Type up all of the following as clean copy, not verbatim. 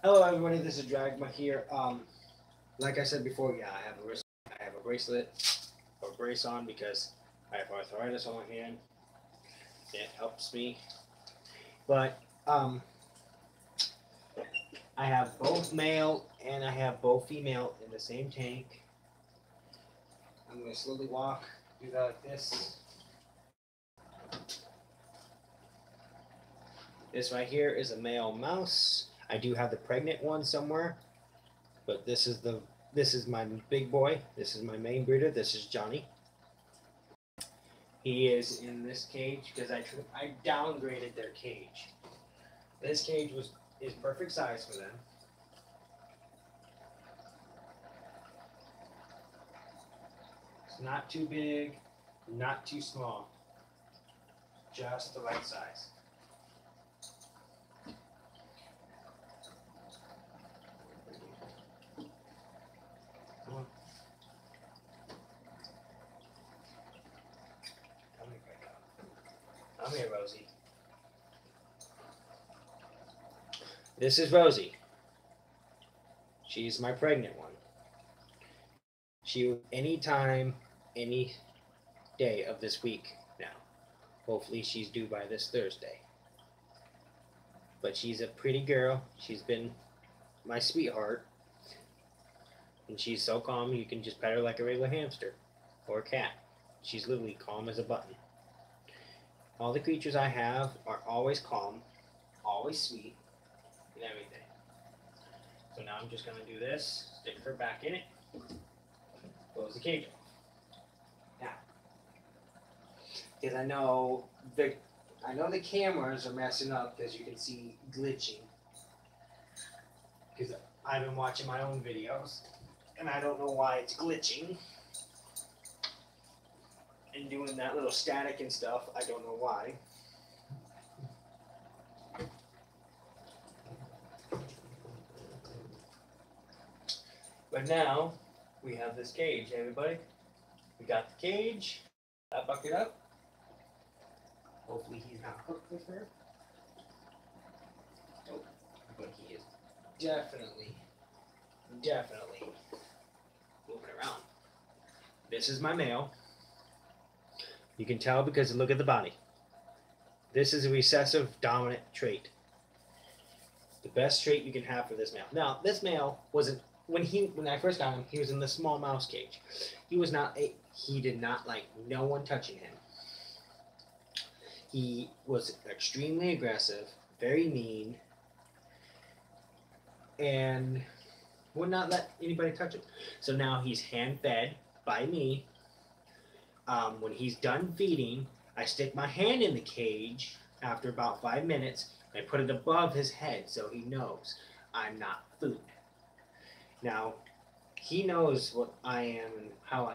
Hello, everybody. This is Dragma here. Like I said before, yeah, I have a bracelet or brace on because I have arthritis on my hand. It helps me, but I have both male and I have both female in the same tank. I'm gonna slowly walk, do that like this. This right here is a male mouse. I do have the pregnant one somewhere, but this is my big boy. This is my main breeder. This is Johnny. He is in this cage because I downgraded their cage. This cage is perfect size for them. It's not too big, not too small, just the right size. Come on. Come here, Becca. Come here, Rosie. This is Rosie. She's my pregnant one. She anytime, any day of this week now. Hopefully she's due by this Thursday. But she's a pretty girl. She's been my sweetheart. And she's so calm you can just pet her like a regular hamster or a cat. She's literally calm as a button. All the creatures I have are always calm, always sweet, and everything. So now I'm just gonna do this, stick her back in it, close the cage off. Now, because I know the cameras are messing up because you can see glitching. Because I've been watching my own videos and I don't know why it's glitching. And doing that little static and stuff, I don't know why. But now we have this cage, everybody. We got the cage. I bucket up. Hopefully he's not hooked with her. Oh, but he is definitely moving around. This is my male. You can tell because look at the body. This is a recessive dominant trait. The best trait you can have for this male. Now, this male wasn't when I first got him, he was in the small mouse cage. He did not like no one touching him. He was extremely aggressive, very mean, and would not let anybody touch him. So now he's hand fed by me. When he's done feeding, I stick my hand in the cage after about 5 minutes. I put it above his head so he knows I'm not food. Now, he knows what I am and how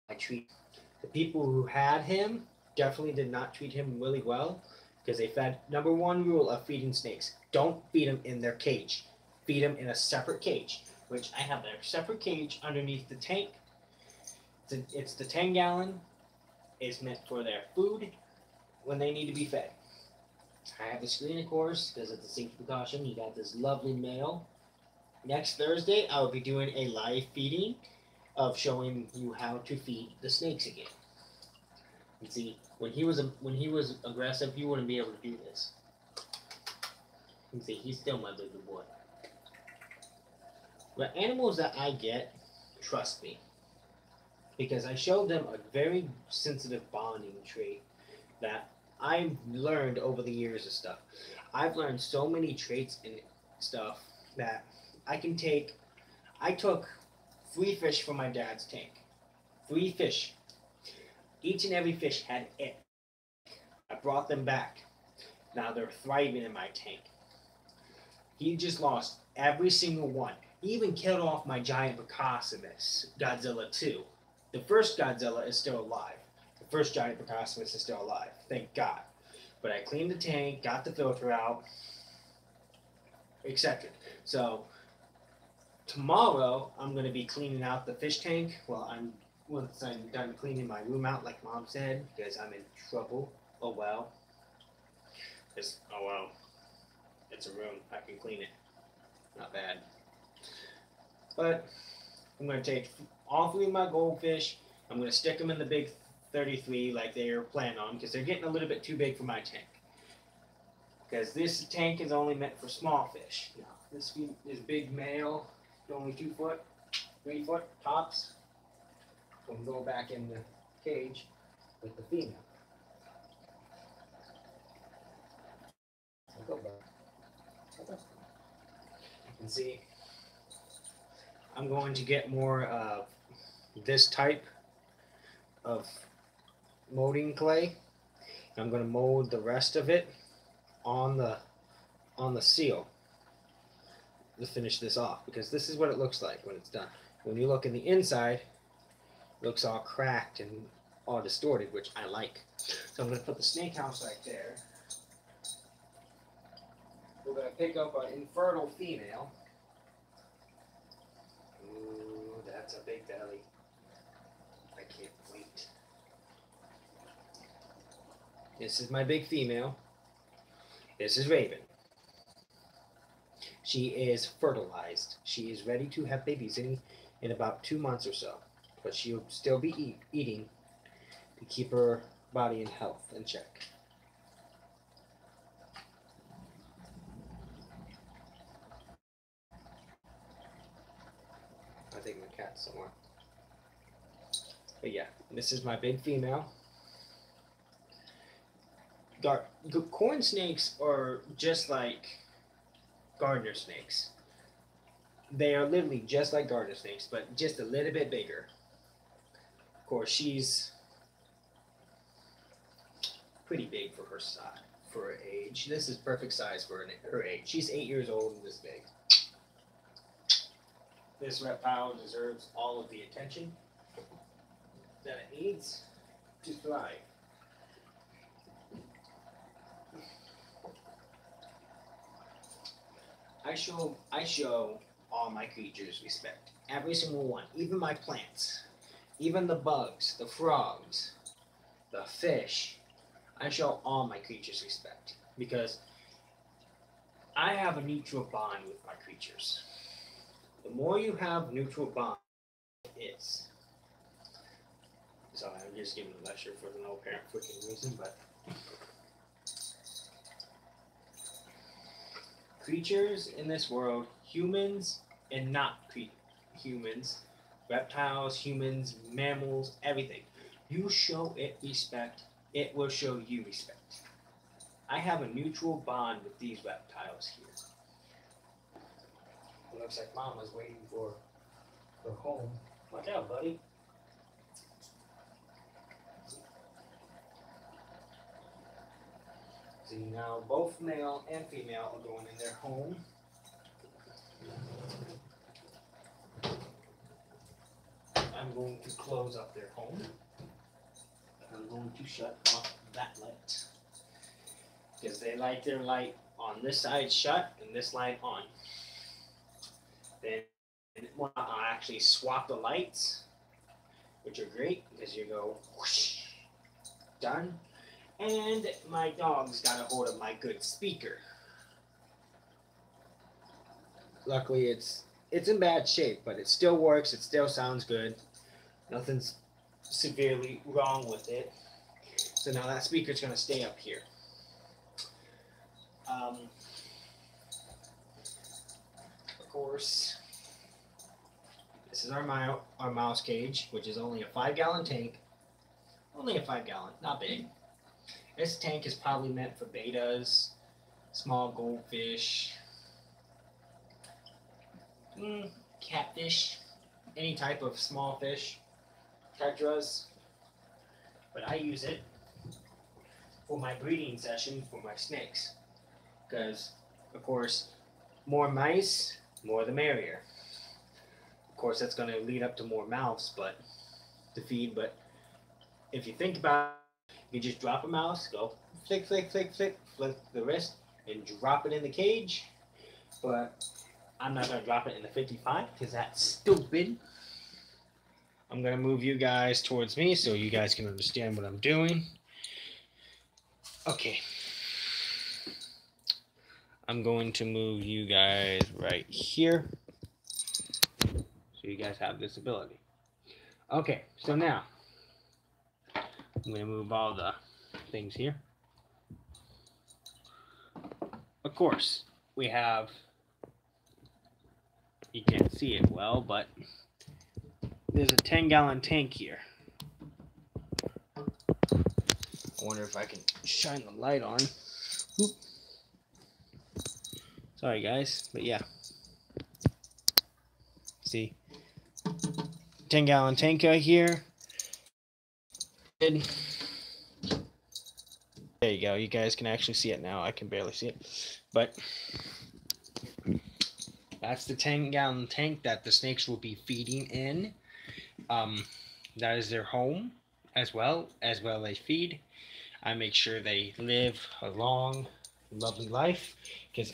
I treat him. The people who had him definitely did not treat him really well because they fed. Number one rule of feeding snakes: don't feed them in their cage. Feed them in a separate cage, which I have a separate cage underneath the tank. It's the 10-gallon. It's meant for their food when they need to be fed. I have the screen, of course, because it's a safety precaution. You got this lovely male. Next Thursday, I will be doing a live feeding of showing you how to feed the snakes again. You see, when he was aggressive, you wouldn't be able to do this. You see, he's still my baby boy. The animals that I get trust me because I showed them a very sensitive bonding trait that I've learned over the years of stuff. I've learned so many traits and stuff that I took 3 fish from my dad's tank. 3 fish. Each and every fish had it. I brought them back. Now they're thriving in my tank. He just lost every single one. He even killed off my giant Brachiosaurus, Godzilla 2. The first Godzilla is still alive. The first giant Brachiosaurus is still alive. Thank God. But I cleaned the tank, got the filter out, etc. So tomorrow I'm going to be cleaning out the fish tank. Once I'm done cleaning my room out, like Mom said, because I'm in trouble. Oh well. Oh well. It's a room. I can clean it. Not bad. But I'm going to take all 3 of my goldfish. I'm going to stick them in the big 33 like they were planned on because they're getting a little bit too big for my tank. Because this tank is only meant for small fish. Now, this big male, only 2 foot, 3 foot tops. So I'm going back in the cage with the female. You can see I'm going to get more of this type of molding clay. I'm going to mold the rest of it on the seal to finish this off, because this is what it looks like when it's done. When you look in the inside, it looks all cracked and all distorted, which I like. So I'm going to put the snake house right there. We're going to pick up an infertile female. Ooh, that's a big belly. I can't wait. This is my big female. This is Raven. She is fertilized. She is ready to have babies in about 2 months or so. But she'll still be eating to keep her body in health in check. I think my cat's somewhere. But yeah, this is my big female. Corn snakes are just like gardener snakes. They are literally just like gardener snakes, but just a little bit bigger. Of course, she's pretty big for her size, for her age. This is perfect size for her age. She's 8 years old and this big. This reptile deserves all of the attention that it needs to thrive. I show all my creatures respect. Every single one, even my plants, even the bugs, the frogs, the fish. I show all my creatures respect because I have a neutral bond with my creatures. The more you have neutral bond, it is. So I'm just giving a lecture for no apparent freaking reason, but creatures in this world, humans and not humans, reptiles, humans, mammals, everything. You show it respect, it will show you respect. I have a neutral bond with these reptiles here. It looks like Mama's waiting for her home. Watch out, buddy. See, now both male and female are going in their home. I'm going to close up their home. I'm going to shut off that light, because they like their light on this side shut and this light on. Then I'll actually swap the lights, which are great because you go whoosh, done. And my dog's got a hold of my good speaker. Luckily, it's in bad shape, but it still works. It still sounds good. Nothing's severely wrong with it. So now that speaker's going to stay up here. Of course, this is our mouse cage, which is only a 5-gallon tank. Only a 5-gallon, not big. This tank is probably meant for betas, small goldfish, catfish, any type of small fish, tetras. But I use it for my breeding session for my snakes. Because, of course, more mice, more the merrier. Of course, that's going to lead up to more mouths to feed. But if you think about it, you just drop a mouse, go flick, flick, flick, flick, flick the wrist, and drop it in the cage. But I'm not going to drop it in the 55 because that's stupid. I'm going to move you guys towards me so you guys can understand what I'm doing. Okay. I'm going to move you guys right here so you guys have visibility. Okay, so now I'm going to move all the things here. Of course, we have, you can't see it well, but there's a 10-gallon tank here. I wonder if I can shine the light on. Oop. Sorry guys, but yeah. See, 10-gallon tank right here. There you go. You guys can actually see it now. I can barely see it, but that's the 10-gallon tank that the snakes will be feeding in. That is their home as well they feed. I make sure they live a long, lovely life because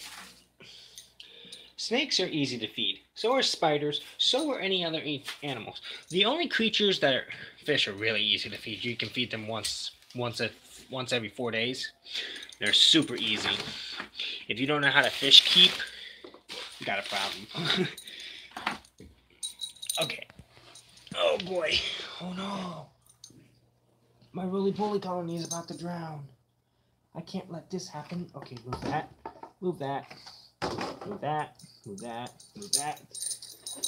snakes are easy to feed. So are spiders. So are any other animals. The only creatures that are fish are really easy to feed. You can feed them once every 4 days. They're super easy. If you don't know how to fish keep, you got a problem. Okay. Oh boy. Oh no. My roly-poly colony is about to drown. I can't let this happen. Okay, move that. Move that. Move that. Move that. Move that.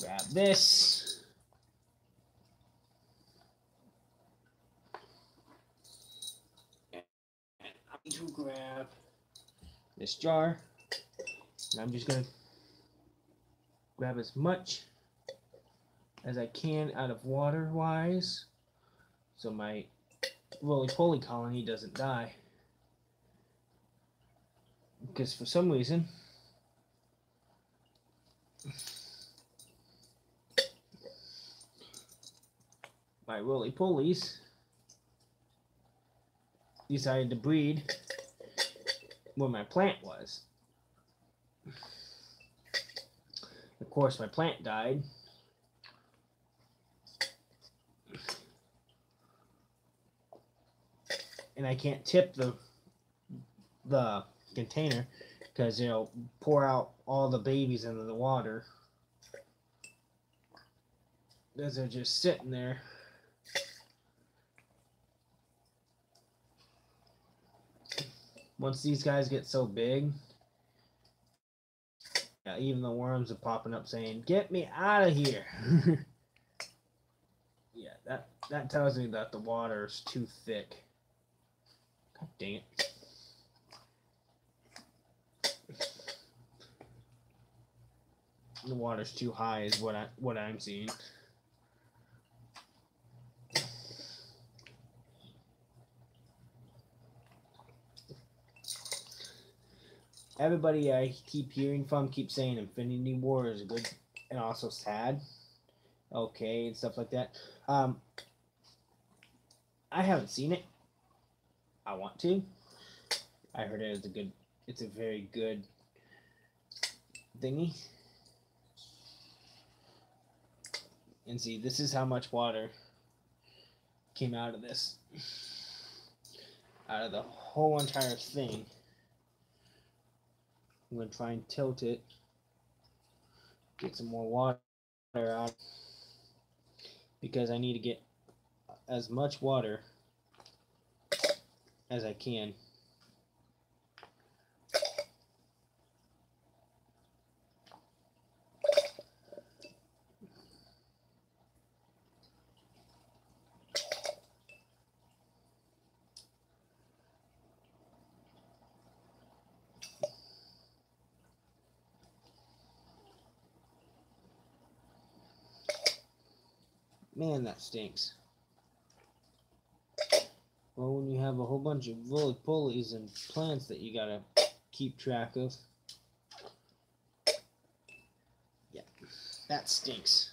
Grab this. And I'm going to grab this jar. And I'm just going to grab as much as I can out of water-wise so my roly-poly colony doesn't die. Because for some reason my roly-polies decided to breed where my plant was. Of course, my plant died. And I can't tip the container because it'll pour out all the babies into the water as they're just sitting there. Once these guys get so big, yeah, even the worms are popping up saying, "Get me out of here." Yeah, that tells me that the water is too thick. God dang it. The water's too high is what I'm seeing. Everybody I keep hearing from keeps saying Infinity War is good and also sad. Okay, and stuff like that. I haven't seen it. I want to. I heard it's a very good thingy. And see, this is how much water came out of this. Out of the whole entire thing. I'm going to try and tilt it. Get some more water out. Because I need to get as much water as I can. Man, that stinks. Well, when you have a whole bunch of roly-polies and plants that you gotta keep track of. Yeah, that stinks.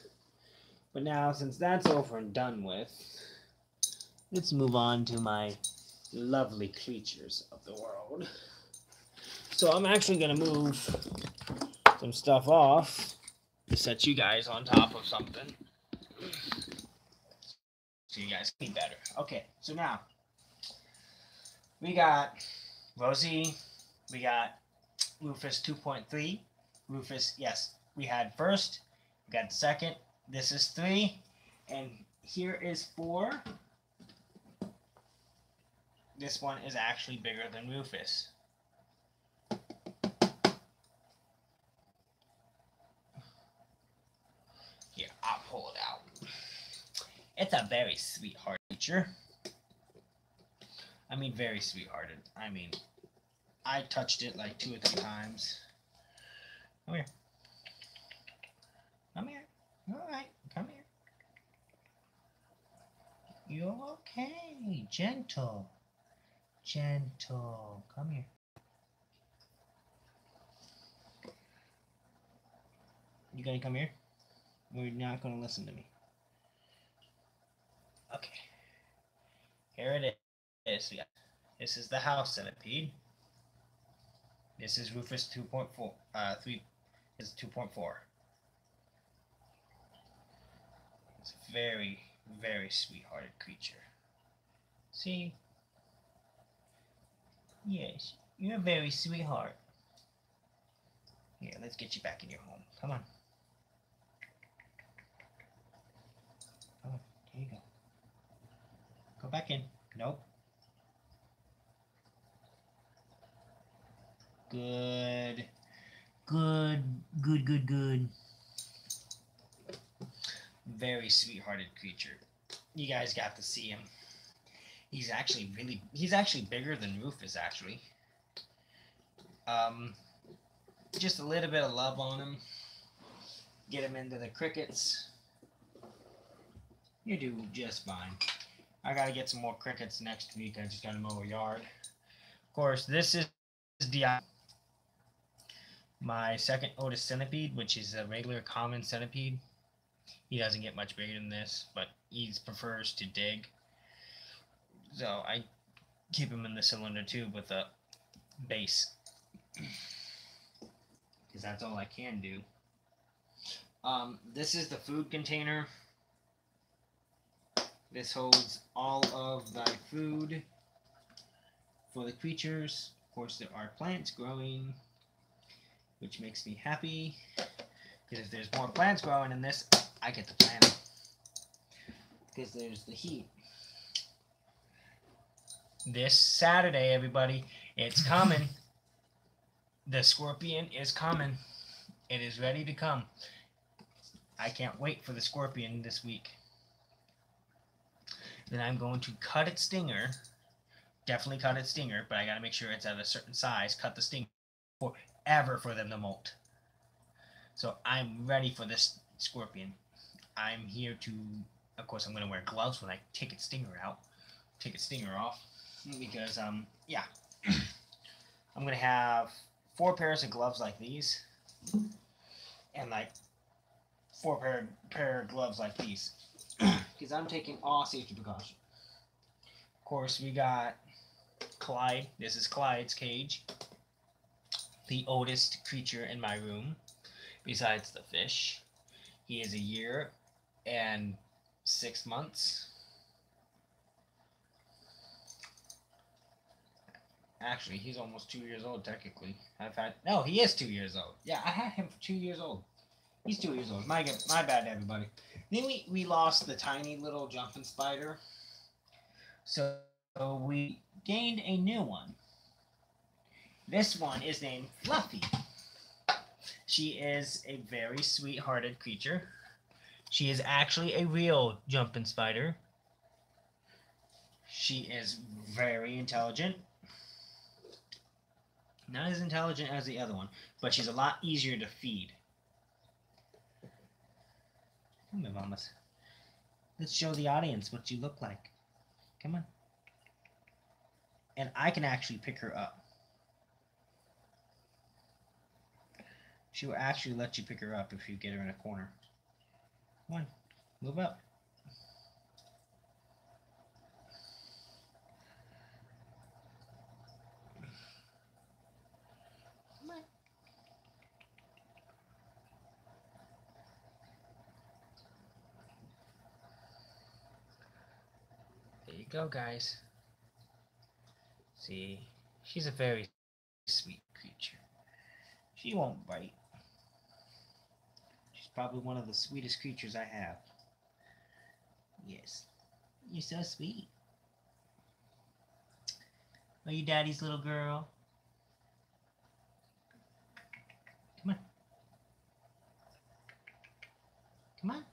But now, since that's over and done with, let's move on to my lovely creatures of the world. So I'm actually gonna move some stuff off to set you guys on top of something. So you guys can be better. Okay, so now we got Rosie, we got Rufus 2.3. Rufus, yes, we had first, we got second. This is 3, and here is 4. This one is actually bigger than Rufus. Here, I'll pull it out. It's a very sweetheart creature. I mean, very sweethearted. I mean, I touched it like 2 or 3 times. Come here. Come here. All right, come here. You're okay. Gentle. Gentle. Come here. You gonna come here? We're not gonna listen to me. Okay. Here it is. Yeah. This is the house centipede. This is Rufus 2.4. 3 is 2.4. It's a very, very sweethearted creature. See? Yes, you're a very sweetheart. Here, let's get you back in your home. Come on. Come on. Here you go. Go back in. Nope. Good. Good. Good, good, good. Very sweethearted creature. You guys got to see him. He's actually bigger than Rufus, actually. Just a little bit of love on him. Get him into the crickets. You do just fine. I gotta get some more crickets next week. I just gotta mow a yard. Of course, this is Dion, my second Otis centipede, which is a regular common centipede. He doesn't get much bigger than this, but he prefers to dig. So I keep him in the cylinder tube with a base, because that's all I can do. This is the food container. This holds all of thy food for the creatures. Of course, there are plants growing, which makes me happy, because if there's more plants growing in this, I get to plant them, because there's the heat. This Saturday, everybody, it's coming. The scorpion is coming. It is ready to come. I can't wait for the scorpion this week. Then I'm going to cut its stinger. Definitely cut its stinger, but I got to make sure it's at a certain size. Cut the stinger forever for them to molt. So I'm ready for this scorpion. I'm here to, of course, I'm going to wear gloves when I take its stinger out. Take its stinger off. Because, yeah. I'm going to have 4 pairs of gloves like these. And like 4 pair of gloves like these. Because I'm taking all safety precautions. Of course, we got Clyde. This is Clyde's cage. The oldest creature in my room, besides the fish. He is 1 year and 6 months. Actually, he's almost 2 years old, technically. No, he is 2 years old. Yeah, I had him for 2 years old. He's 2 years old. My bad, everybody. Then we lost the tiny little jumping spider. So we gained a new one. This one is named Fluffy. She is a very sweet-hearted creature. She is actually a real jumping spider. She is very intelligent. Not as intelligent as the other one, but she's a lot easier to feed. Come here, mamas. Let's show the audience what you look like. Come on. And I can actually pick her up. She will actually let you pick her up if you get her in a corner. Come on, move up. Come on. There you go, guys. See, she's a very sweet creature. She won't bite. She's probably one of the sweetest creatures I have. Yes. You're so sweet. Are you daddy's little girl? Come on. Come on.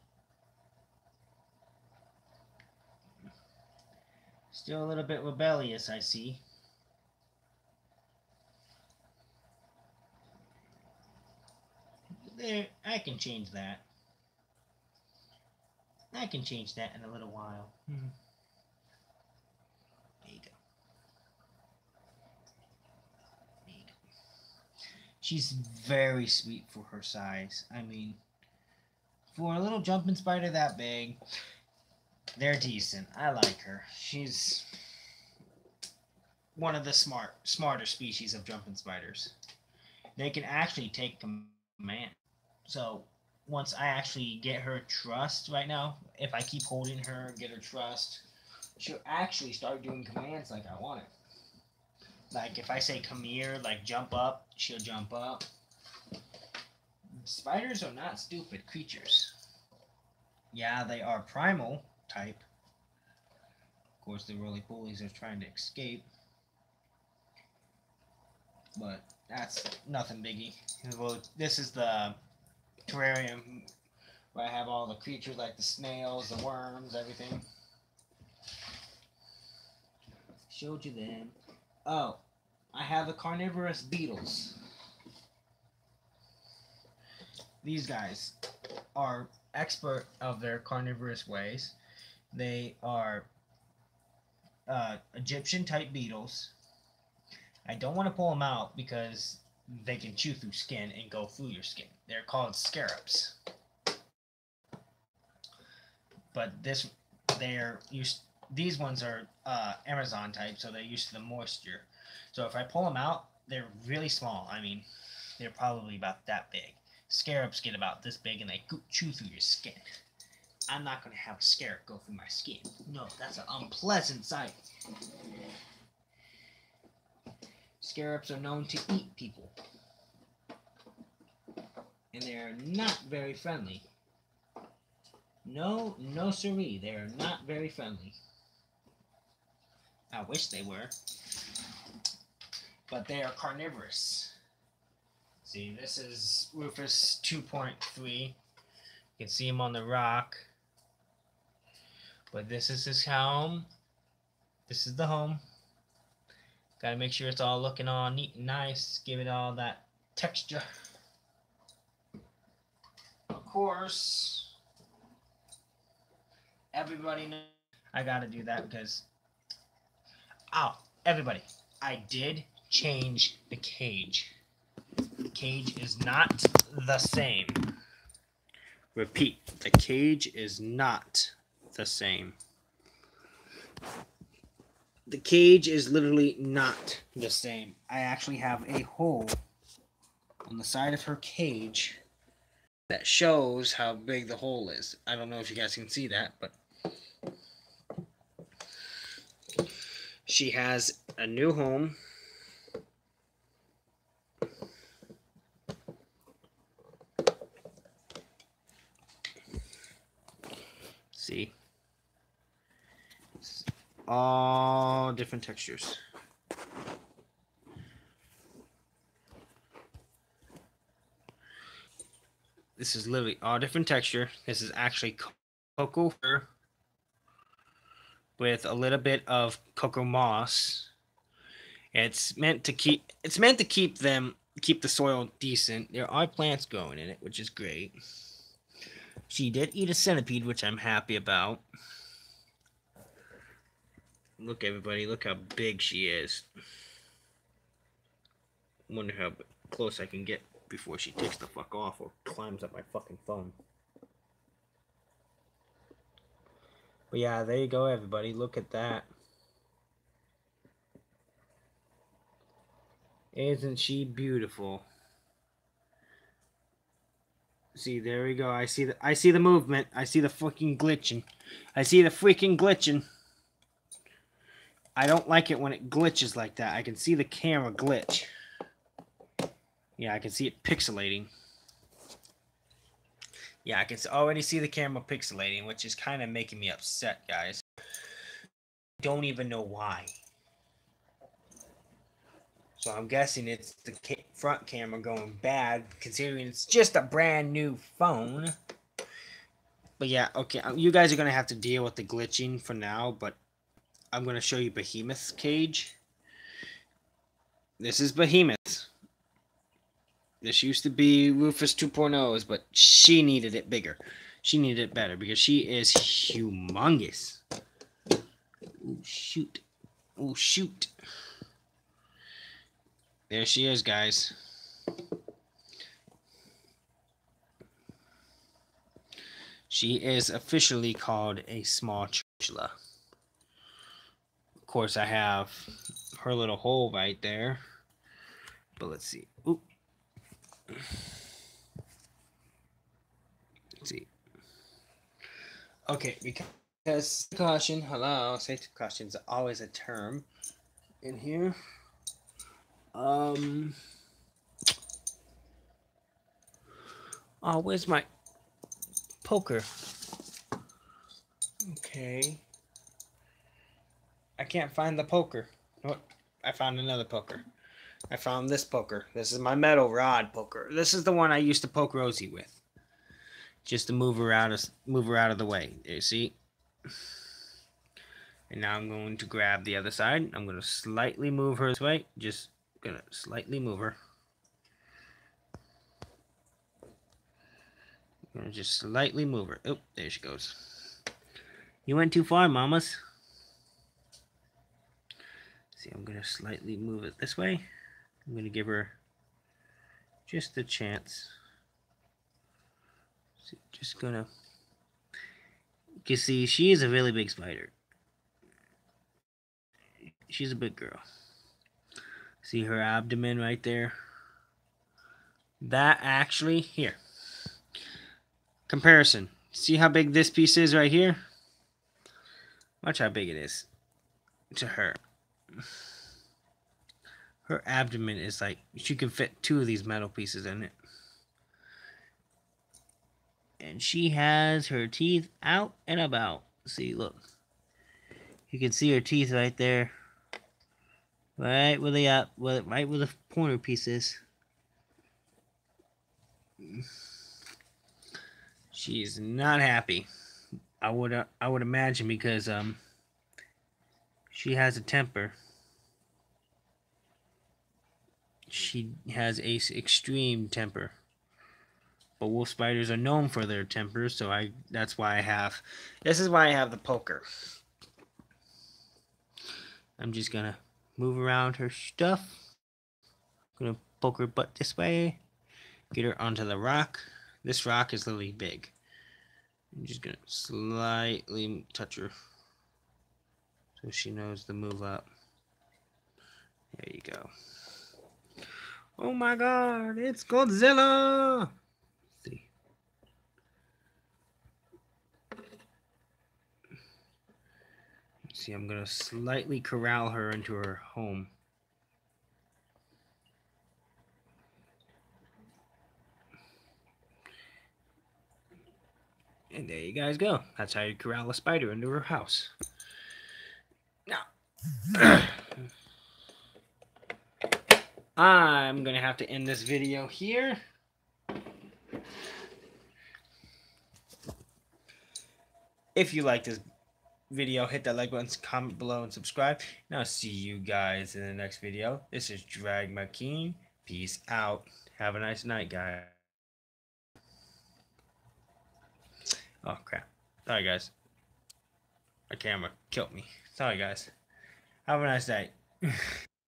Still a little bit rebellious, I see. There, I can change that. I can change that in a little while. There you go. There you go. She's very sweet for her size. I mean, for a little jumping spider that big, they're decent. I like her. She's one of the smarter species of jumping spiders. They can actually take command. So once I actually get her trust right now, if I keep holding her, get her trust, she'll actually start doing commands like I want it. Like if I say come here, like jump up, she'll jump up. Spiders are not stupid creatures. Yeah, they are primal type. Of course, the roly polies are trying to escape. But that's nothing biggie. Well, this is the terrarium where I have all the creatures like the snails, the worms, everything. Showed you them. Oh, I have the carnivorous beetles. These guys are expert of their carnivorous ways. They are Egyptian type beetles. I don't want to pull them out because they can chew through skin and go through your skin. They're called scarabs. But these ones are Amazon type, so they're used to the moisture. So if I pull them out, they're really small. I mean, they're probably about that big. Scarabs get about this big and they chew through your skin. I'm not going to have a scarab go through my skin. No, that's an unpleasant sight. Scarabs are known to eat people. And they're not very friendly. No siree. They're not very friendly. I wish they were. But they are carnivorous. See, this is Rufus 2.3. You can see him on the rock. But this is his home. This is the home. Gotta make sure it's all looking all neat and nice. Give it all that texture. Of course, everybody knows I gotta do that because... Oh, everybody, I did change the cage. The cage is not the same. Repeat, the cage is not the same. The cage is literally not the same. I actually have a hole on the side of her cage that shows how big the hole is. I don't know if you guys can see that, but she has a new home. See? All different textures. This is literally all different texture. This is actually cocoa fur with a little bit of cocoa moss. It's meant to keep the soil decent. There are plants growing in it, which is great. She did eat a centipede, which I'm happy about. Look, everybody, look how big she is. Wonder how close I can get before she takes the fuck off or climbs up my fucking phone. But yeah, there you go, everybody. Look at that. Isn't she beautiful? See, there we go. I see the movement. I see the fucking glitching. I see the freaking glitching. I don't like it when it glitches like that. I can see the camera glitch. Yeah, I can see it pixelating. Yeah, I can already see the camera pixelating, which is kind of making me upset, guys. Don't even know why. So I'm guessing it's the front camera going bad, considering it's just a brand new phone. But yeah, okay, you guys are going to have to deal with the glitching for now, but I'm going to show you Behemoth's cage. This is Behemoth. This used to be Rufus 2.0's, but she needed it bigger. She needed it better because she is humongous. Oh, shoot. Oh, shoot. There she is, guys. She is officially called a small tarantula. Of course, I have her little hole right there. But let's see. Oop. Let's see. Okay, because caution, hello, safety caution is always a term in here. Oh, where's my poker? Okay. I can't find the poker. Oh, I found another poker. I found this poker. This is my metal rod poker. This is the one I used to poke Rosie with. Just to move her out of the way. You see? And now I'm going to grab the other side. I'm going to slightly move her this way. Just going to slightly move her. I'm going to just slightly move her. Oh, there she goes. You went too far, mamas. See, I'm going to slightly move it this way. I'm going to give her just a chance. See, just going to... You see, she is a really big spider. She's a big girl. See her abdomen right there? That actually, here. Comparison. See how big this piece is right here? Watch how big it is to her. Her abdomen is like, she can fit 2 of these metal pieces in it. And she has her teeth out and about. See, look. You can see her teeth right there. Right where they at, right where the pointer piece is. She's not happy. I would imagine because she has a temper. She has a extreme temper. But wolf spiders are known for their tempers, so that's why I have the poker. I'm just gonna move around her stuff. I'm gonna poke her butt this way. Get her onto the rock. This rock is really big. I'm just gonna slightly touch her so she knows to move up. There you go. Oh my god, it's Godzilla! Let's see. See, I'm gonna slightly corral her into her home. And there you guys go. That's how you corral a spider into her house. Now, I'm going to have to end this video here. If you like this video, hit that like button, comment below, and subscribe. And I'll see you guys in the next video. This is Drag McKeen. Peace out. Have a nice night, guys. Oh, crap. Sorry, guys. My camera killed me. Sorry, guys. Have a nice night.